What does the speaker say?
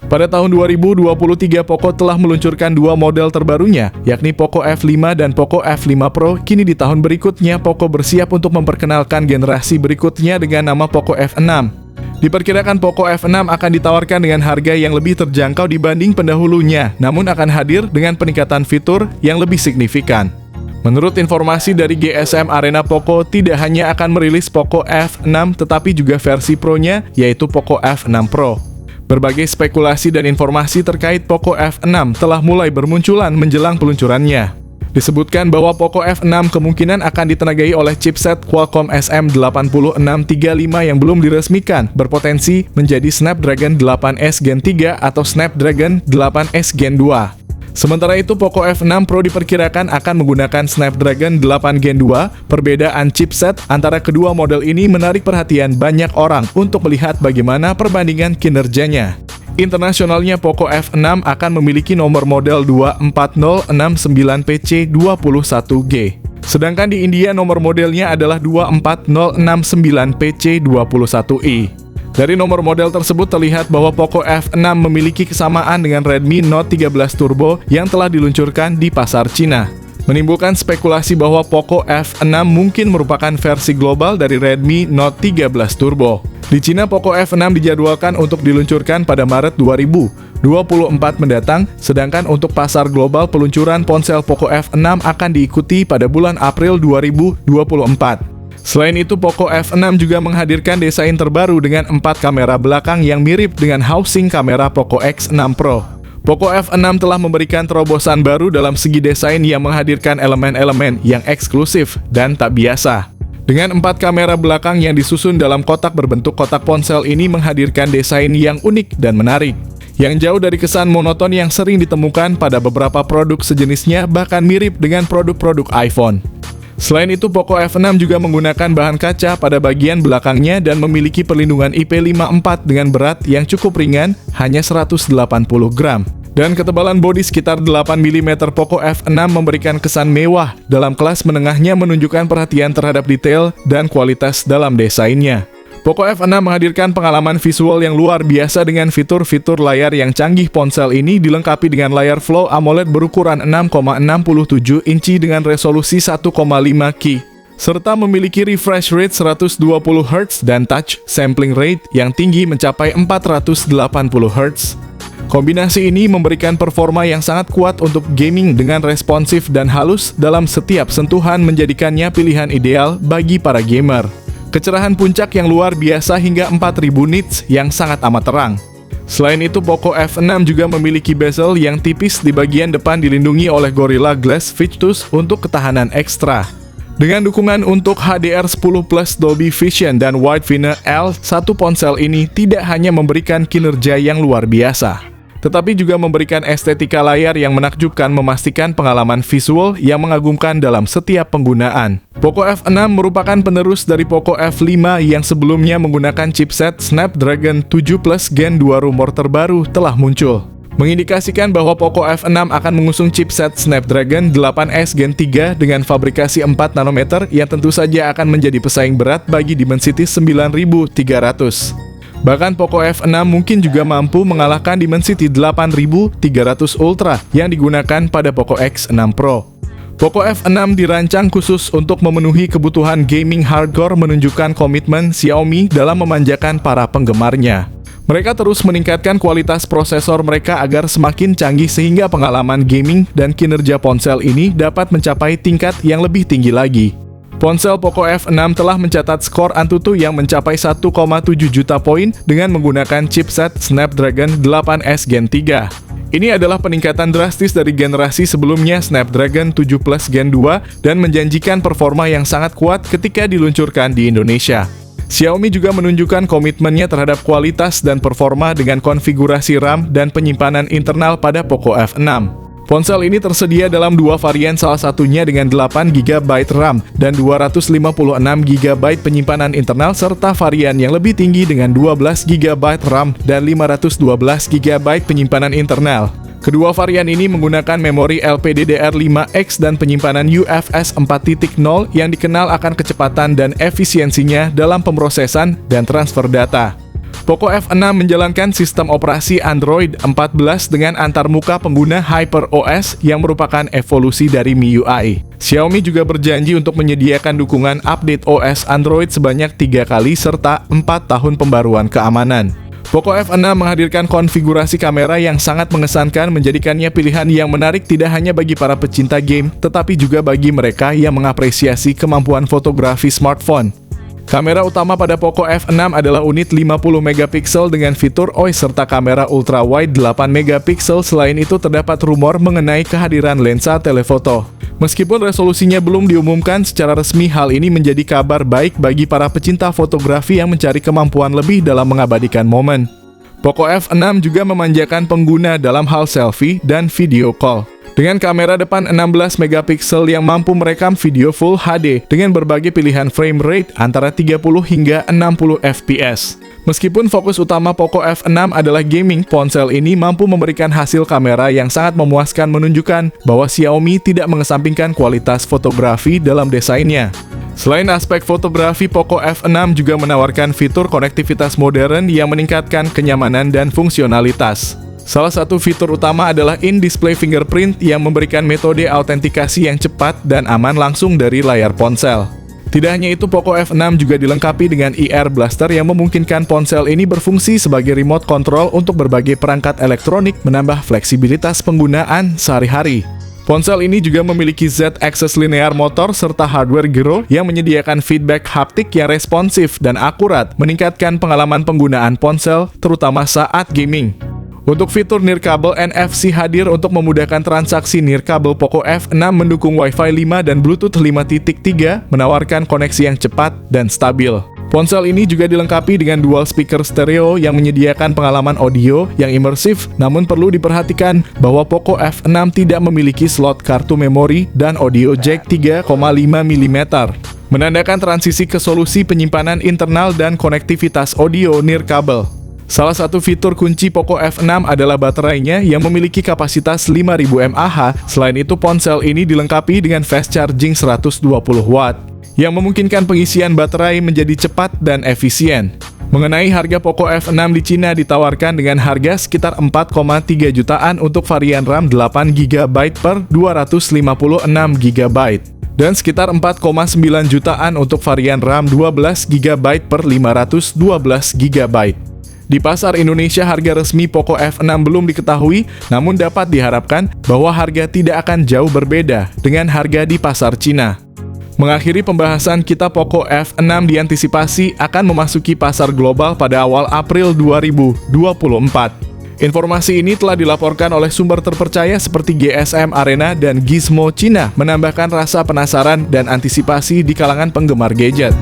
Pada tahun 2023, Poco telah meluncurkan dua model terbarunya, yakni Poco F5 dan Poco F5 Pro. Kini di tahun berikutnya, Poco bersiap untuk memperkenalkan generasi berikutnya dengan nama Poco F6. Diperkirakan Poco F6 akan ditawarkan dengan harga yang lebih terjangkau dibanding pendahulunya, namun akan hadir dengan peningkatan fitur yang lebih signifikan. Menurut informasi dari GSM Arena, Poco tidak hanya akan merilis Poco F6, tetapi juga versi Pro-nya, yaitu Poco F6 Pro. Berbagai spekulasi dan informasi terkait Poco F6 telah mulai bermunculan menjelang peluncurannya. Disebutkan bahwa Poco F6 kemungkinan akan ditenagai oleh chipset Qualcomm SM8635 yang belum diresmikan, berpotensi menjadi Snapdragon 8S Gen 3 atau Snapdragon 8S Gen 2. Sementara itu, Poco F6 Pro diperkirakan akan menggunakan Snapdragon 8 Gen 2. Perbedaan chipset antara kedua model ini menarik perhatian banyak orang untuk melihat bagaimana perbandingan kinerjanya. Internasionalnya, Poco F6 akan memiliki nomor model 24069PC21G. Sedangkan di India nomor modelnya adalah 24069PC21i. Dari nomor model tersebut terlihat bahwa Poco F6 memiliki kesamaan dengan Redmi Note 13 Turbo yang telah diluncurkan di pasar Cina. Menimbulkan spekulasi bahwa Poco F6 mungkin merupakan versi global dari Redmi Note 13 Turbo. Di Cina, Poco F6 dijadwalkan untuk diluncurkan pada Maret 2024 mendatang, sedangkan untuk pasar global peluncuran ponsel Poco F6 akan diikuti pada bulan April 2024. Selain itu, Poco F6 juga menghadirkan desain terbaru dengan 4 kamera belakang yang mirip dengan housing kamera Poco X6 Pro. Poco F6 telah memberikan terobosan baru dalam segi desain yang menghadirkan elemen-elemen yang eksklusif dan tak biasa. Dengan 4 kamera belakang yang disusun dalam kotak berbentuk kotak ponsel ini menghadirkan desain yang unik dan menarik, yang jauh dari kesan monoton yang sering ditemukan pada beberapa produk sejenisnya, bahkan mirip dengan produk-produk iPhone. Selain itu, Poco F6 juga menggunakan bahan kaca pada bagian belakangnya dan memiliki perlindungan IP54 dengan berat yang cukup ringan, hanya 180 gram. Dan ketebalan bodi sekitar 8 mm. Poco F6 memberikan kesan mewah, dalam kelas menengahnya menunjukkan perhatian terhadap detail dan kualitas dalam desainnya. Poco F6 menghadirkan pengalaman visual yang luar biasa dengan fitur-fitur layar yang canggih. Ponsel ini dilengkapi dengan layar Flow AMOLED berukuran 6,67 inci dengan resolusi 1,5K, serta memiliki refresh rate 120 Hz dan touch sampling rate yang tinggi mencapai 480 Hz. Kombinasi ini memberikan performa yang sangat kuat untuk gaming dengan responsif dan halus dalam setiap sentuhan, menjadikannya pilihan ideal bagi para gamer. Kecerahan puncak yang luar biasa hingga 4000 nits yang sangat amat terang. Selain itu, Poco F6 juga memiliki bezel yang tipis di bagian depan dilindungi oleh Gorilla Glass Victus untuk ketahanan ekstra. Dengan dukungan untuk HDR10+ Dolby Vision dan Wide View L1, ponsel ini tidak hanya memberikan kinerja yang luar biasa, tetapi juga memberikan estetika layar yang menakjubkan, memastikan pengalaman visual yang mengagumkan dalam setiap penggunaan. Poco F6 merupakan penerus dari Poco F5 yang sebelumnya menggunakan chipset Snapdragon 7 Plus Gen 2. Rumor terbaru telah muncul, mengindikasikan bahwa Poco F6 akan mengusung chipset Snapdragon 8S Gen 3 dengan fabrikasi 4 nanometer yang tentu saja akan menjadi pesaing berat bagi Dimensity 9300. Bahkan Poco F6 mungkin juga mampu mengalahkan Dimensity 8300 Ultra yang digunakan pada Poco X6 Pro. Poco F6 dirancang khusus untuk memenuhi kebutuhan gaming hardcore, menunjukkan komitmen Xiaomi dalam memanjakan para penggemarnya. Mereka terus meningkatkan kualitas prosesor mereka agar semakin canggih sehingga pengalaman gaming dan kinerja ponsel ini dapat mencapai tingkat yang lebih tinggi lagi. Ponsel Poco F6 telah mencatat skor Antutu yang mencapai 1,7 juta poin dengan menggunakan chipset Snapdragon 8S Gen 3. Ini adalah peningkatan drastis dari generasi sebelumnya Snapdragon 7 Plus Gen 2 dan menjanjikan performa yang sangat kuat ketika diluncurkan di Indonesia. Xiaomi juga menunjukkan komitmennya terhadap kualitas dan performa dengan konfigurasi RAM dan penyimpanan internal pada Poco F6. Ponsel ini tersedia dalam dua varian, salah satunya dengan 8GB RAM dan 256GB penyimpanan internal, serta varian yang lebih tinggi dengan 12GB RAM dan 512GB penyimpanan internal. Kedua varian ini menggunakan memori LPDDR5X dan penyimpanan UFS 4.0 yang dikenal akan kecepatan dan efisiensinya dalam pemrosesan dan transfer data. Poco F6 menjalankan sistem operasi Android 14 dengan antarmuka pengguna HyperOS yang merupakan evolusi dari MIUI. Xiaomi juga berjanji untuk menyediakan dukungan update OS Android sebanyak 3 kali serta 4 tahun pembaruan keamanan. Poco F6 menghadirkan konfigurasi kamera yang sangat mengesankan, menjadikannya pilihan yang menarik tidak hanya bagi para pecinta game, tetapi juga bagi mereka yang mengapresiasi kemampuan fotografi smartphone. Kamera utama pada Poco F6 adalah unit 50 megapiksel dengan fitur OIS serta kamera ultra wide 8 megapiksel. Selain itu terdapat rumor mengenai kehadiran lensa telefoto. Meskipun resolusinya belum diumumkan secara resmi, hal ini menjadi kabar baik bagi para pecinta fotografi yang mencari kemampuan lebih dalam mengabadikan momen. Poco F6 juga memanjakan pengguna dalam hal selfie dan video call. Dengan kamera depan 16 megapiksel yang mampu merekam video Full HD dengan berbagai pilihan frame rate antara 30 hingga 60 fps. Meskipun fokus utama Poco F6 adalah gaming, ponsel ini mampu memberikan hasil kamera yang sangat memuaskan, menunjukkan bahwa Xiaomi tidak mengesampingkan kualitas fotografi dalam desainnya. Selain aspek fotografi, Poco F6 juga menawarkan fitur konektivitas modern yang meningkatkan kenyamanan dan fungsionalitas. Salah satu fitur utama adalah in-display fingerprint yang memberikan metode autentikasi yang cepat dan aman langsung dari layar ponsel. Tidak hanya itu, Poco F6 juga dilengkapi dengan IR Blaster yang memungkinkan ponsel ini berfungsi sebagai remote control untuk berbagai perangkat elektronik, menambah fleksibilitas penggunaan sehari-hari. Ponsel ini juga memiliki Z-axis linear motor serta hardware gyro yang menyediakan feedback haptik yang responsif dan akurat, meningkatkan pengalaman penggunaan ponsel, terutama saat gaming. Untuk fitur nirkabel NFC hadir untuk memudahkan transaksi. Nirkabel Poco F6 mendukung Wi-Fi 5 dan Bluetooth 5.3, menawarkan koneksi yang cepat dan stabil. Ponsel ini juga dilengkapi dengan dual speaker stereo yang menyediakan pengalaman audio yang imersif, namun perlu diperhatikan bahwa Poco F6 tidak memiliki slot kartu memori dan audio jack 3,5 mm, menandakan transisi ke solusi penyimpanan internal dan konektivitas audio nirkabel. Salah satu fitur kunci Poco F6 adalah baterainya yang memiliki kapasitas 5000 mAh. Selain itu, ponsel ini dilengkapi dengan fast charging 120 watt, yang memungkinkan pengisian baterai menjadi cepat dan efisien. Mengenai harga, Poco F6 di Cina ditawarkan dengan harga sekitar 4,3 jutaan untuk varian RAM 8GB per 256GB dan sekitar 4,9 jutaan untuk varian RAM 12GB per 512GB. Di pasar Indonesia, harga resmi Poco F6 belum diketahui, namun dapat diharapkan bahwa harga tidak akan jauh berbeda dengan harga di pasar Cina. Mengakhiri pembahasan kita, Poco F6 diantisipasi akan memasuki pasar global pada awal April 2024. Informasi ini telah dilaporkan oleh sumber terpercaya seperti GSM Arena dan Gizmo Cina, menambahkan rasa penasaran dan antisipasi di kalangan penggemar gadget.